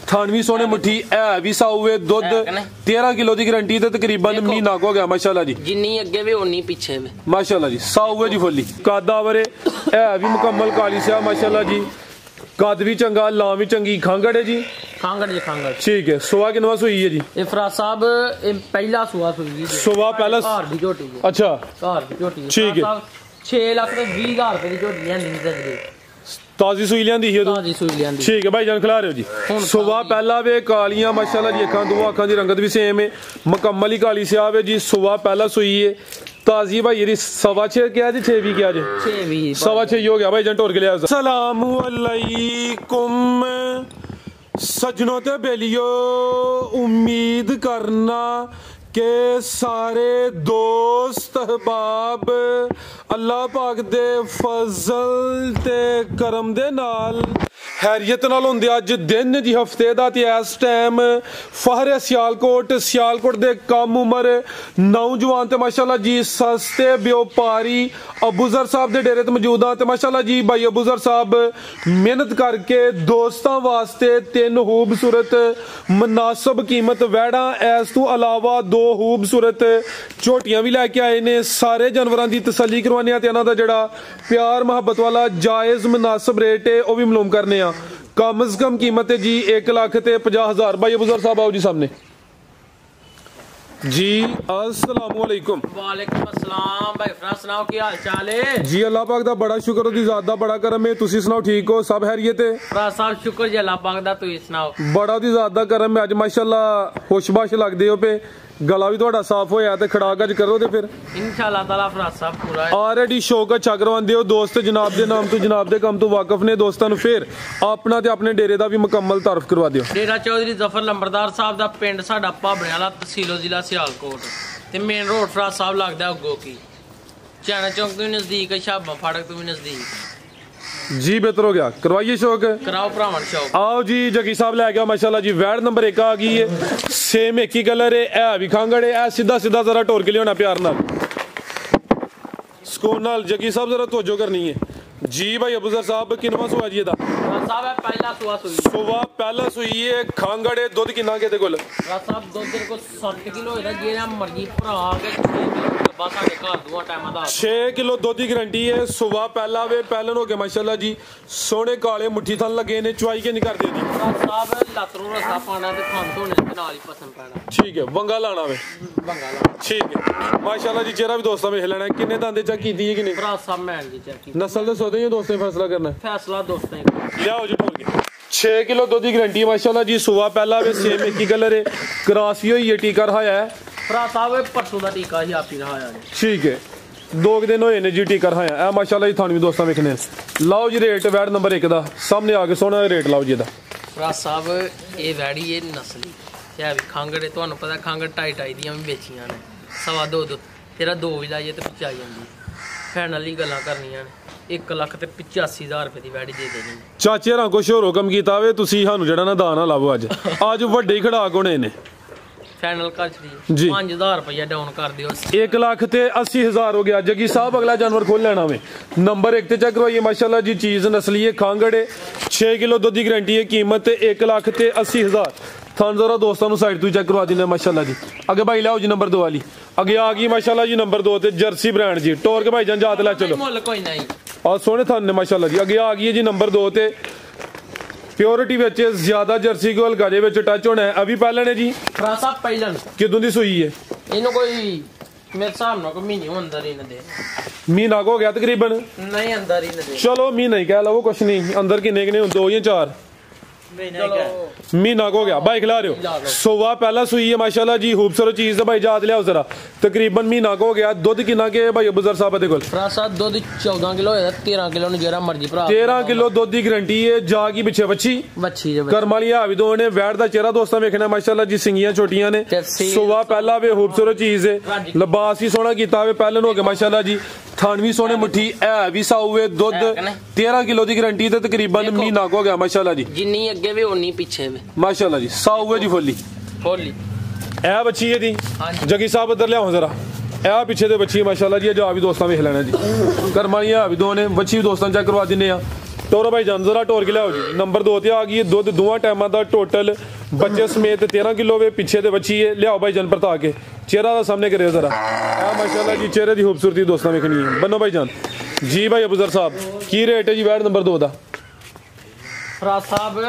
ਥਣ ਵੀ ਸੋਹਣੇ ਮੁੱਠੀ ਹੈ ਵੀ ਸਾਊ ਏ ਦੁੱਧ 13 ਕਿਲੋ ਦੀ ਗਰੰਟੀ ਤੇ ਤਕਰੀਬਨ ਮਹੀਨਾ ਹੋ ਗਿਆ ਮਾਸ਼ਾਅੱਲਾ ਜੀ ਜਿੰਨੀ ਅੱਗੇ ਵੀ ਉਨੀ ਪਿੱਛੇ ਵੀ माशाल्लाह जी साऊ है जी फुल्ली कद आवरे है भी मुकम्मल काली स्या माशाल्लाह जी कद भी चंगा लां भी चंगी खांगड़ है जी खांगड़ ठीक है सुआ किनवा सुई है जी ये फराज साहब पहला सुआ सुई जी सुआ पहला घर दी झोटी अच्छा घर दी झोटी ठीक है 6,20,000 रुपए की झोटी है नींद दे ताजी सुई लियांदी है ताजी सुई लियांदी ठीक है भाई जान खिला रहे हो जी सुबह पहला वे कालियां माशाल्लाह जी अखां दो अखां दी रंगत भी सेम है मुकम्मल ही काली स्या है जी सुबह पहला सुई है ताजी भाई ये 6.25 क्या जी 6 भी क्या जी 6.25 हो गया भाई जान टोर के लिया अस्सलाम वालेकुम सजनों ते बेलियो उम्मीद करना के सारे दोस्त अहबाब अल्लाह पाक दे फजल ते करम दे नाल हैरियत नाल हुंदे अज दिन जी हफ्ते दा ते इस टाइम फहरे सियालकोट दे कम उम्र नौजवान ते माशाल्लाह जी सस्ते व्यापारी अबूजर साहब दे डेरे ते मौजूद हां ते माशाल्लाह जी भाई अबूजर साहब मेहनत करके दोस्तां वास्ते 3 खूबसूरत मुनासिब कीमत वैड़ा इस तों अलावा 2 खूबसूरत झोटियां भी लैके आए ने सारे जानवरां दी तसल्ली करवाने आ ते इन्हां दा जेड़ा प्यार मोहब्बत वाला जायज मुनासिब रेट है वह भी मालूम करने आ कम से कम कीमत है जी 1,50,000 भाई अबूजर साहब आओ जी सामने जी अस्सलाम वालेकुम वालेकुम अस्सलाम भाई फराज सुनाओ की हाल चाल है जी अल्लाह पाक दा बड़ा शुक्र दी ज़ात दा बड़ा करम है तुसी सुनाओ ठीक हो सब खैरियत है फराज साहब शुक्र जी अल्लाह पाक दा तुसी सुनाओ बड़ा दी ज़ात दा करम है अज माशाल्लाह खुशबाश लगदे हो पे गला भी थोड़ा साफ होया ते खड़ाक अज करो ते फिर इंशाअल्लाह ताला फराज साहब पूरा ऑलरेडी शौक अच्छा करवांदे हो दोस्त जनाब दे नाम तो जनाब दे कम तो वाकफ ने दोस्तां नूं फिर अपना ते अपने डेरे दा भी मुकम्मल तारफ करवा दियो डेरा चौधरी जफर लंबरदार साहब दा पिंड साडा भाबड़े वाला तहसीलो जिला सियालकोट ते मेन रोड फराज साहब लगदा उगो की चाना चौक तो नजदीक है शाबा फाटक तो भी नजदीक जी बेहतर हो गया करवाइए शौक कराओ भरावन शौक आओ जी जगी साहब लै गया माशाल्लाह जी वैड नंबर 1 आ गई है सेम एक ही कलर है भी खांगड़ है सीधा सीधा जरा टोर के लिए होना प्यार नाल सुकून नाल जगी साहब जरा तवज्जो करनी है जी भाई अबूजर साहब किनवा सुआ जी दा साहब है पहला सुआ सुई सुआ पहला सुई है खांगड़ है दूध कितना के ते कोल साहब दूध तेरे को 7 किलो है जेरा मर्जी भरा के बस आके घर दुआ टाइम दा 6 किलो दूध की गारंटी है सुबह पहला वे पहलन हो गया माशाल्लाह जी सोने काले मुट्ठी थन लगे ने चुआई के नहीं कर दे जी साहब लातरों रसा पाना ते खान धोने ते नाल ही पसंद पैना ठीक है वंगा लाना वे वंगा लाना ठीक है माशाल्लाह जी चेहरा भी दोस्तां में हिलना है किन्ने दांदे चेक कीती है कि नहीं भरा साहब मैं जी चेक की नस्ल दे सोदे ही दोस्तें फैसला करना है फैसला दोस्तें लियाओ जी टोल के 6 किलो दूध की गारंटी माशाल्लाह जी सुबह पहला वे सेम एक ही कलर है क्रॉस भी होई है टीका रहाया है भरा साहब परसों दा टीका ही आप ही रहाया ठीक है 2 दिन होए ने जी टीका रहाया है माशाल्लाह जी थानू भी दोस्तां वेखने लाओ जी रेट वैड नंबर 1 दा सामने आके सोना रेट लाओ जी दा भरा साहब ये वैड़ी ये नस्ली है भी खांगड़ तुहानू पता खांगड़ 2.5 दियां भी बेचियां ने 2.5 तेरा 2 भी लाइए ते पिछे आ जांदी फाइनली गल्लां करनियां ने 1,85,000 रुपए की वैड़ी दे देनी चाचे हरां कुछ होर हुकम कीता वे तुसी सानू जेड़ा ना दाना लावो अज वड्डे ही खड़ाक होने ने फाइनल कर दी 5,000 रुपया डाउन कर दियो 1,80,000 हो गया जगी साहब अगला जानवर खोल लेना वे नंबर 1 ते चेक करवाइए माशाल्लाह जी चीज नस्ली है खांगड़ है 6 किलो दूध की गारंटी है कीमत 1,80,000 थान जरा दोस्तों साइड तो चेक करवा देना माशाल्लाह जी आगे भाई लाओ जी नंबर 2 वाली आगे आ गई माशाल्लाह जी नंबर 2 ते जर्सी ब्रांड जी टोर के भाई जान जात ला चलो कोई नहीं और सोने थान ने माशाल्लाह जी आगे आ गई है जी नंबर 2 ते प्योरिटी विच ज्यादा जर्सी को हल्का विच टच होना है अभी पहले ने जी खरासा पहलन किदों दी सुई है इनो कोई मेरे हिसाब नाल कोई महीने अंदर ही न दे महीना हो गया तकरीबन नहीं अंदर ही न दे चलो महीना ही कह लो कुछ नहीं अंदर किन्ने किन्ने 2 या 4 महीना हो गया भाई खिला रहे हो सुबह पहला सुई है माशाल्लाह जी खूबसूरत चीज है भाई जात लिया जरा तकरीबन महीना हो गया दूध कितना के भाई अबूजर साहब दे कोल भरा साहब दूध 14 किलो है 13 किलो ने जेरा मर्जी भरा 13 किलो दूध की गारंटी है जागी पीछे बच्ची कर्म वाली हावी दो ने वैट दा चेहरा दोस्तां वेखना माशाल्लाह जी सिंगियां छोटियां ने सुबह पहला वे खूबसूरत चीज है लिबास भी सोहना कीता वे पहलन हो गया माशाल्लाह जी थान भी सोहने मुट्ठी है भी साऊ है दूध 13 किलो की गारंटी ते तकरीबन महीना हो गया माशाल्लाह जी जिन्नी अगे भी उन्नी पीछे भी माशाल्लाह जी साऊ है जी फुल्ली ए बच्ची है दी जगी साहब इधर लियाओ जरा ए पीछे ते बच्ची माशाल्लाह जी जा भी दोस्तां वेख लेना जी कर्म वाली है भी दो ने बच्ची भी दोस्तां चेक करवा दिन्ने आ टोरो भाई जान जरा टोर के लियाओ जी नंबर 2 ते आ गई है दुध दोवां टाइमां दा टोटल बच्चे समेत 13 किलो वे पीछे ते बच्ची है लियाओ भाई जान परता के चेहरा दा सामने करियो जरा माशाल्लाह जी चेहरे दी खूबसूरती दोस्तों वेखनी है बनो भाई जान जी भाई अबूजर साहब की रेट है जी वैट नंबर 2 दा फराज साहब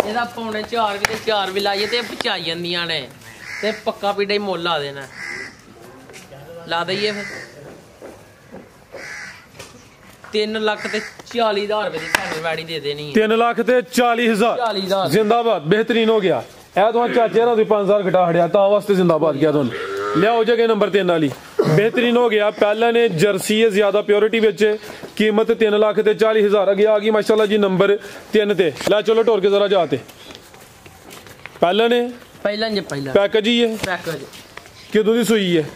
ਇਹਦਾ ਪੌਣੇ 4 ਵੀ ਤੇ 4 ਵੀ ਲਾਈਏ ਤੇ ਪਚਾਈ ਜਾਂਦੀਆਂ ਨੇ ਤੇ ਪੱਕਾ ਪੀੜਾ ਹੀ ਮੁੱਲ ਲਾ ਦੇਣਾ ਲਾ ਦਈਏ ਫਿਰ 3 ਲੱਖ ਤੇ 40,000 ਰੁਪਏ ਦੀ ਸਾਨੂੰ ਵੈੜੀ ਦੇ ਦੇਣੀ 3 ਲੱਖ ਤੇ 40,000 जिंदाबाद बेहतरीन हो गया ए तो चाचे ना 5,000 घटा हड़िया ता वास्ते जिंदाबाद किया तुम लियाओ जगह नंबर 3 वाली बेहतरीन हो गया पहले ने जर्सी है ज्यादा प्योरिटी विच कीमत 3 लाख ते 40,000 अगे आ गई माशाल्लाह जी नंबर 3 ते ला चलो टोर के जरा जाते पहले ने पैकेज ही है पैकेज किदों दी सुई है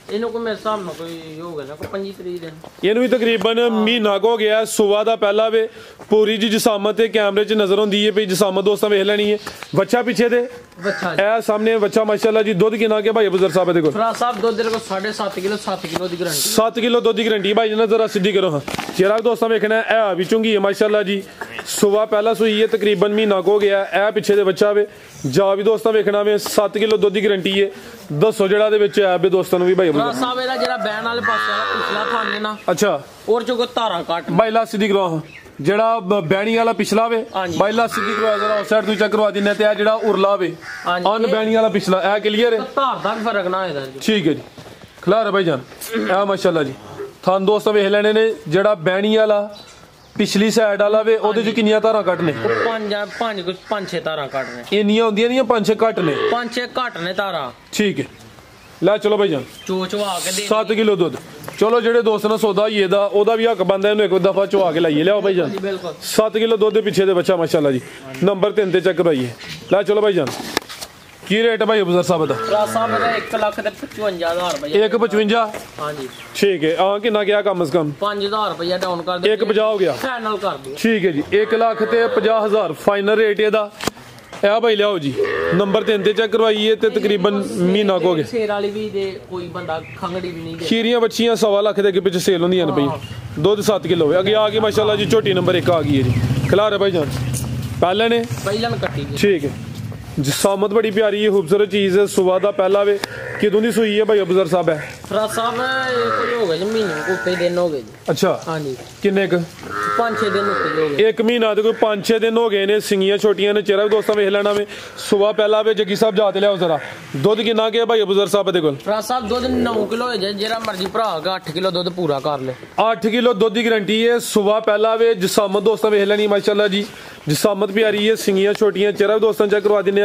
ਇਹਨੂੰ ਕੋ ਮੇਰੇ ਹਿਸਾਬ ਨਾਲ ਕੋਈ ਹੋਗਾ ਨਾ ਕੋਈ 25 ਤਰੀਕ ਦਿਨ ਇਹਨੂੰ ਵੀ ਤਕਰੀਬਨ ਮਹੀਨਾ ਕੋ ਹੋ ਗਿਆ ਸੁਬਾ ਦਾ ਪਹਿਲਾ ਵੇ ਪੂਰੀ ਜੀ ਜਸਾਮਤ ਤੇ ਕੈਮਰੇ 'ਚ ਨਜ਼ਰ ਹੁੰਦੀ ਹੈ ਵੀ ਜਸਾਮਤ ਦੋਸਤਾਂ ਵੇਖ ਲੈਣੀ ਹੈ ਬੱਚਾ ਪਿੱਛੇ ਦੇ ਬੱਚਾ ਇਹ ਸਾਹਮਣੇ ਬੱਚਾ ਮਾਸ਼ਾਅੱਲਾ ਜੀ ਦੁੱਧ ਕਿੰਨਾ ਕੇ ਭਾਈ ਅਬੂਜ਼ਰ ਸਾਹਿਬ ਦੇ ਕੋਲ ਫਰਾਜ਼ ਸਾਹਿਬ ਦੁੱਧ ਦੇ ਕੋਲ 7.5 ਕਿਲੋ 7 ਕਿਲੋ ਦੀ ਗਾਰੰਟੀ 7 ਕਿਲੋ ਦੁੱਧ ਦੀ ਗਾਰੰਟੀ ਭਾਈ ਜਨਾ ਜ਼ਰਾ ਸਿੱਧੀ ਕਰੋ ਹਾਂ ਚਿਹਰਾ ਦੋਸਤਾਂ ਵੇਖਣਾ ਇਹ ਵੀ ਚੁੰਗੀ ਹੈ ਮਾਸ਼ਾਅੱਲਾ ਜੀ ਸੁਬਾ ਪਹਿਲਾ ਸੂਈ ਹੈ ਤਕਰੀਬਨ ਮਹੀਨਾ ਕੋ ਹੋ ਗਿਆ ਇਹ ਪਿੱਛੇ ਦੇ ਬੱਚਾ ਵੇ ਜਾ ਵੀ ਦੋਸਤਾਂ ਵੇਖਣਾ ਵੇ 7 ਕਿਲੋ ਦੁੱਧ ਦੀ ਗਾਰੰਟੀ ਹੈ ਦੱਸੋ ਜਿਹੜਾ ਦੇ ਵਿੱਚ ਹੈ ਵੀ ਦੋਸਤਾਂ ਨੂੰ ਵੀ ਭਾਈ ਫਰਾਜ਼ ਸਾਹਿਬ ਇਹਦਾ ਜਿਹੜਾ ਬੈਨ ਵਾਲੇ ਪਾਸੇ ਵਾਲਾ ਪਿਛਲਾ ਥਾਨੇ ਨਾ ਅੱਛਾ ਔਰ ਚੋ ਕੋ ਧਾਰਾਂ ਕੱਟ ਭਾਈ ਲਾ ਸਿੱਧੀ ਕਰੋ ਹਾਂ ਜਿਹੜਾ ਬੈਣੀ ਵਾਲਾ ਪਿਛਲਾ ਵੇ ਭਾਈ ਲਾ ਸਿੱਧੀ ਕਰਵਾ ਜਰਾ ਉਸ ਸਾਈਡ ਤੋਂ ਚੈੱਕ ਕਰਵਾ ਦਿੰਨੇ ਤੇ ਆ ਜਿਹੜਾ ਉਰਲਾ ਵੇ ਅਨ ਬੈਣੀ ਵਾਲਾ ਪਿਛਲਾ ਇਹ ਕਲੀਅਰ ਹੈ ਧਾਰ ਦਾ ਫਰਕ ਨਾ ਇਹਦਾ ਠੀਕ ਹੈ ਜੀ ਖਲਾਰ ਭਾਈ ਜਾਨ ਇਹ ਮਾਸ਼ਾਅੱਲਾ ਜੀ ਥਾਨ ਦੋਸਤ ਵੇਖ ਲੈਣੇ ਨੇ ਜਿਹੜਾ ਬੈਣੀ ਵਾਲਾ ਪਿਛਲੀ ਸਾਈਡ ਵਾਲਾ ਵੇ ਉਹਦੇ ਚ ਕਿੰਨੀਆਂ ਧਾਰਾਂ ਕੱਟ ਨੇ ਪੰਜ ਛੇ ਧਾਰਾਂ ਕੱਟ ਨੇ ਇੰਨੀਆਂ ਹੁੰਦੀਆਂ ਨਹੀਂ 5-6 ਕੱਟ ਨੇ 5-6 ਘੱਟ ਨੇ ਧਾਰਾਂ ਠੀਕ ਹੈ ਲੈ ਚਲੋ ਭਾਈ ਜਾਨ ਚੋਚਵਾ ਕੇ ਦੇ 7 ਕਿਲੋ ਦੁੱਧ ਚਲੋ ਜਿਹੜੇ ਦੋਸਤ ਨਾਲ ਸੌਦਾ ਹੀ ਇਹਦਾ ਉਹਦਾ ਵੀ ਹੱਕ ਬੰਦਾ ਇਹਨੂੰ ਇੱਕ ਦਫਾ ਚਵਾ ਕੇ ਲਾਈਏ ਲਿਆਓ ਭਾਈ ਜਾਨ 7 ਕਿਲੋ ਦੁੱਧ ਦੇ ਪਿੱਛੇ ਦੇ ਬੱਚਾ ਮਾਸ਼ਾਅੱਲਾ ਜੀ ਨੰਬਰ 3 ਤੇ ਚੈੱਕ ਕਰਵਾਈਏ ਲੈ ਚਲੋ ਭਾਈ ਜਾਨ ਕੀ ਰੇਟ ਹੈ ਭਾਈ ਅਬੂਜ਼ਰ ਸਾਹਿਬ ਦਾ ਫਰਾਜ਼ ਸਾਹਿਬ ਦਾ 1 ਲੱਖ ਤੇ 55,000 ਰੁਪਏ 1.55 ਹਾਂਜੀ ਠੀਕ ਹੈ ਆ ਕਿੰਨਾ ਗਿਆ ਕਮ ਸੇ ਕਮ 5,000 ਰੁਪਏ ਡਾਊਨ ਕਰ ਦੇ 1.50 ਹੋ ਗਿਆ ਫਾਈਨਲ ਕਰ ਦਿਓ ਠੀਕ ਹੈ ਜੀ 1 ਲੱਖ ਤੇ 50,000 ਫਾਈਨਲ ਰੇਟ ਇਹਦਾ ਇਹ ਭਾਈ ਲਿਆਓ ਜੀ ਨੰਬਰ 3 ਤੇ ਚੈੱਕ ਕਰਵਾਈਏ ਤੇ ਤਕਰੀਬਨ ਮਹੀਨਾ ਕੋ ਹੋ ਗਿਆ ਸੇਲ ਵਾਲੀ ਵੀ ਦੇ ਕੋਈ ਬੰਦਾ ਖੰਗੜੀ ਵੀ ਨਹੀਂ ਦੇ ਖੀਰੀਆਂ ਬੱਚੀਆਂ 1.25 ਲੱਖ ਦੇ ਅੱਗੇ ਪਿੱਛੇ ਸੇਲ ਹੁੰਦੀਆਂ ਨੇ ਭਾਈ ਦੁੱਧ 7 ਕਿਲੋ ਅੱਗੇ ਆ ਗਈ ਮਾਸ਼ਾਅੱਲਾ ਜੀ ਝੋਟੀ ਨੰਬਰ 1 ਆ ਗਈ ਹੈ ਜੀ ਖਿਲਾ ਰਹੇ ਭਾਈ ਜਾਨ ਪਹਿਲਾਂ ਨੇ ਕੱਟੀ ਠੀਕ ਹੈ जसामत बड़ी प्यारी है खूबसूरत चीज है सुबह का पहला वे किदों दी सुई है भाई अबूजर साहब है फराज साहब हो गए जी महीने को कई दिन हो गए जी अच्छा हां जी किन्ने क 5-6 दिन हो गए एक महीना ते कोई 5-6 दिन हो गए ने सिंगियां छोटियां ने चेहरा भी दोस्तों वेख लेना वे सुबह पहला वे जगी साहब जाते लियाओ जरा दुध कितना के भाई अबूजर साहब दे कोल फराज साहब दुध 9 किलो हो जाए जेरा मर्जी भरा का 8 किलो दुध पूरा कर ले 8 किलो दुध की गारंटी है सुबह पहला वे जसामत दोस्तों वेख लेनी माशाल्लाह जी जसामत प्यारी है सिंगियां छोटियां चेहरा भी दोस्तों चेक करवा दिने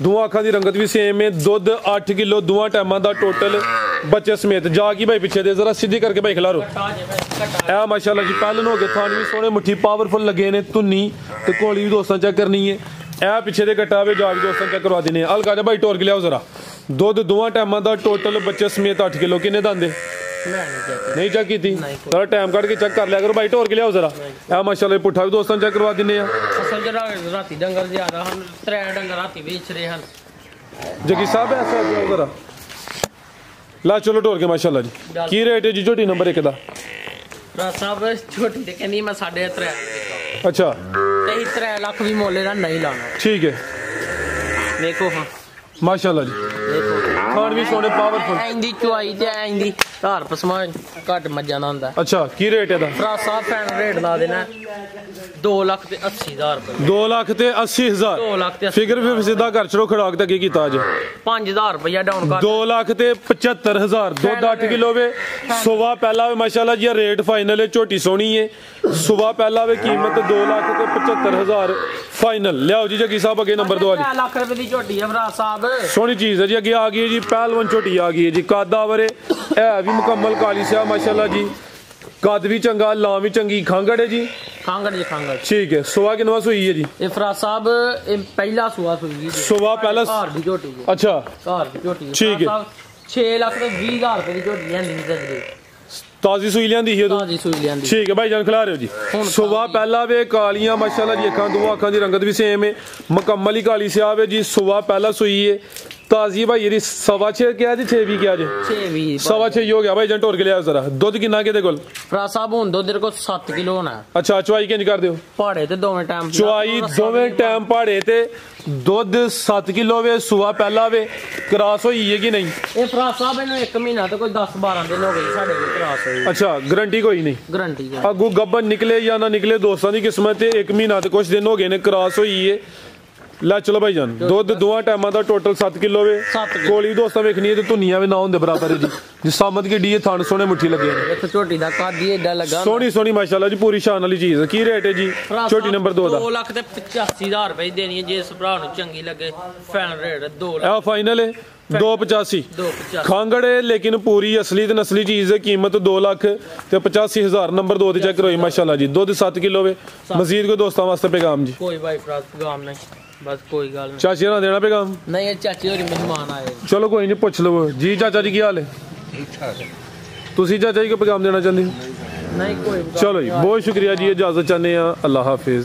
दोवां अखां दी रंगत भी सेम है दुध 8 किलो दोवां टाइमां दा टोटल बच्चे समेत जा की भाई पीछे दे जरा सीधी करके भाई खिलारो ए माशाल्लाह जी पहले हो गए थान भी सोने मुट्ठी पावरफुल लगे ने धुन्नी ते कोली भी दोस्तों चेक करनी है ए पीछे दे कट्टा वे जा दोस्तों चेक करवा देने हल्का जा भाई टोर के लियाओ जरा दुध दोवां टाइमां दा टोटल बच्चे समेत 8 किलो किन्ने दांदे नहीं चेक की थी थोड़ा टाइम कट के चेक कर लिया करो भाई टोर के लियाओ जरा ए माशाल्लाह पुट्ठा भी दोस्तों चेक करवा दिने असल जरा राती डंगर ज्यादा हम 3 डंगर राती बेच रहे हैं जगी साहब ऐसा जरा ला चलो टोर के माशाल्लाह जी की रेट है जी झोटी नंबर 1 दा राज साहब झोटी ते कहनी मैं 3.5 अच्छा ते 3 लाख भी मोले ना नहीं लाना ठीक है देखो हां माशाल्लाह जी देखो खान भी सोने पावरफुल इंदी चुआई ते इंदी धार पसमा घट मज्जा ना हुंदा अच्छा की रेट है दा फराज साहब फैन रेट ला देना 2 लाख ते 80,000 रुपए 2 लाख ते 80,000 2 लाख ते फिगर भी सीधा कर छड़ो खड़ाक तक कीता आज 5,000 रुपया डाउन कर 2 लाख ते 75,000 दुध 8 किलो वे सुबह पहला वे माशाल्लाह जी रेट फाइनल है झोटी सोनी है सुबह पहला वे कीमत 2 लाख ते 75,000 फाइनल लियाओ जी जगी साहब अगे नंबर 2 वाली 2 लाख रुपए दी झोटी है फराज साहब सोनी चीज है जी अगे आ गई है जी पहलवान झोटी आ गई है जी कादा वरे है भी मुकम्मल काली से माशाल्लाह जी कद भी चंगा लां भी चंगी खांगड़ है जी खांगड़ ठीक है सुबह किनवा सुई है जी ये फराज साहब ये पहला सुबह सुई है सुबह पहला घर दी झोटी है अच्छा घर दी झोटी है ठीक है 6 लाख ते 20,000 रुपए दी झोटी है नहीं सकदी ਤਾਜ਼ੀ ਸੂਈ ਲਿਆਂਦੀ ਸੀ ਉਦੋਂ? ਤਾਜ਼ੀ ਸੂਈ ਲਿਆਂਦੀ। ਠੀਕ ਹੈ ਭਾਈ ਜਾਨ, ਖਿਲਾ ਰਹੇ ਹੋ ਜੀ। ਸੁਬਾ ਪਹਿਲਾ ਵੇ, ਕਾਲੀਆਂ ਮਾਸ਼ਾਅੱਲਾ ਜੀ, ਅੱਖਾਂ ਦੋ ਅੱਖਾਂ ਦੀ ਰੰਗਤ ਵੀ ਸੇਮ ਹੈ, ਮੁਕੰਮਲ ਹੀ ਕਾਲੀ ਸਿਆਹ ਵੇ ਜੀ। ਸੁਬਾ ਪਹਿਲਾ ਸੂਈ ਹੈ ਤਾਜ਼ੀ ਭਾਈ ਇਹਦੀ 6.5 ਕਿਹਾ ਜੀ, 6 ਵੀ ਕਿਹਾ ਜੀ? 6.5 ਹੋ ਗਿਆ ਭਾਈ ਜਾਨ। ਢੋਰ ਕੇ ਲਿਆ ਜ਼ਰਾ। ਦੁੱਧ ਕਿੰਨਾ ਕਿਹਦੇ ਕੋਲ? ਭਰਾ ਸਾਹਿਬ ਹੁਣ ਦੁੱਧ ਤੇਰੇ ਕੋਲ 7 ਕਿਲੋ ਹੋਣਾ। ਅੱਛਾ, ਚੁਆਈ ਕਿੰਜ ਕਰਦੇ ਹੋ? ਪਹਾੜੇ ਤੇ ਦੋਵੇਂ ਟਾਈਮ ਚੁਆਈ ਦੋਵੇਂ ਟਾਈਮ ਪਹਾੜੇ ਤੇ। ਦੁੱਧ 7 ਕਿਲੋ ਵੇ, ਸੁਬਾ ਪਹਿਲਾ ਵੇ। ਕਰਾਸ ਹੋਈ ਹੈ ਕਿ ਨਹੀਂ? ਇਹ ਭਰਾ ਸਾਹਿਬ ਇਹਨੂੰ 1 ਮਹੀਨਾ ਤੇ ਕੋਈ 10-12 ਦਿਨ ਹੋ ਗਏ ਸਾਡੇ ਕੋਲ ਕਰਾਸ ਹੋਈ। ਅੱਛਾ, ਗਰੰਟੀ ਕੋਈ ਨਹੀਂ? ਗਰੰਟੀ ਹੈ। ਅੱਗੂ ਗੱਬਨ ਨਿਕਲੇ ਜਾਂ ਨਾ ਨਿਕਲੇ ਦੋਸਤਾਂ ਦੀ ਕਿਸਮਤ ਤੇ। 1 ਮਹੀਨਾ ਤੇ ਕੁਝ ਦਿਨ ਹੋ ਗਏ ਨੇ, ਕਰਾਸ ਹੋਈ ਹੈ। ਲੈ ਚਲੋ ਭਾਈ ਜਾਨ, ਦੁੱਧ ਦੋਵਾਂ ਟਾਈਮਾਂ ਦਾ ਟੋਟਲ 7 ਕਿਲੋ ਵੇ। ਕੋਲੀ ਦੋਸਤਾਂ ਵੇਖਣੀ ਹੈ ਤੇ ਧੁਨੀਆਂ ਵੀ ਨਾ ਹੁੰਦੇ ਬਰਾਬਰ ਜੀ। ਜਿਸ ਸਾਮਤ ਕੀ ਡੀ ਥਣ ਸੋਹਣੇ ਮੁੱਠੀ ਲੱਗੇ ਨੇ। ਇੱਕ ਝੋਟੀ ਦਾ ਕੱਦ ਹੀ ਏਡਾ ਲੱਗਾ, ਸੋਹਣੀ ਸੋਹਣੀ ਮਾਸ਼ਾਅੱਲਾ ਜੀ, ਪੂਰੀ ਸ਼ਾਨ ਵਾਲੀ ਚੀਜ਼। ਕੀ ਰੇਟ ਹੈ ਜੀ ਝੋਟੀ ਨੰਬਰ 2 ਦਾ? 2,85,000 ਰੁਪਏ ਦੇਣੀ ਹੈ। ਜੇ ਇਸ ਭਰਾ ਨੂੰ ਚੰਗੀ ਲੱਗੇ ਫਾਈਨਲ ਰੇਟ 2 ਲੱਖ। ਇਹ ਫਾਈਨਲ ਹੈ 285। 285 ਖਾਂਗੜ ਹੈ ਲੇਕਿਨ ਪੂਰੀ ਅਸਲੀ ਤੇ ਨਸਲੀ ਚੀਜ਼ ਹੈ। ਕੀਮਤ 2,85,000। ਨੰਬਰ 2 ਤੇ ਚੈੱਕ ਕਰੋ ਮਾਸ਼ਾਅੱਲਾ ਜੀ। ਦੁੱਧ 7 ਕਿਲੋ ਵੇ। ਮਜ਼ੀਦ ਕੋਈ ਦੋਸਤਾਂ ਵਾਸਤੇ ਪੈਗਾਮ ਜੀ? ਕੋਈ ਭਾਈ ਭਰਾ ਪੈਗਾਮ ਨਹੀਂ, ਬਸ ਕੋਈ ਗੱਲ ਨਹੀਂ। ਚਾਚੀ ਨਾਲ ਦੇਣਾ ਪੈਗਾਮ? ਨਹੀਂ, ਇਹ ਚਾਚੀ ਹੋਰੀ ਮਹਿਮਾਨ ਆਏ। ਚਲੋ ਕੋਈ ਨਹੀਂ, ਪੁੱਛ ਲਵੋ ਜੀ। ਚਾਚਾ ਜੀ ਕੀ ਹਾਲ ਹੈ? ਤੁਸੀਂ ਚਾਚਾ ਜੀ ਕੋ ਪੈਗਾਮ ਦੇਣਾ ਚਾਹੁੰਦੇ ਹੋ? ਨਹੀਂ ਕੋਈ। ਚਲੋ ਜੀ, ਬਹੁਤ ਸ਼ੁਕਰੀਆ ਜੀ, ਇਜਾਜ਼ਤ ਚਾਹੁੰਦੇ ਆ। ਅੱਲਾਹ ਹਾਫਿਜ਼।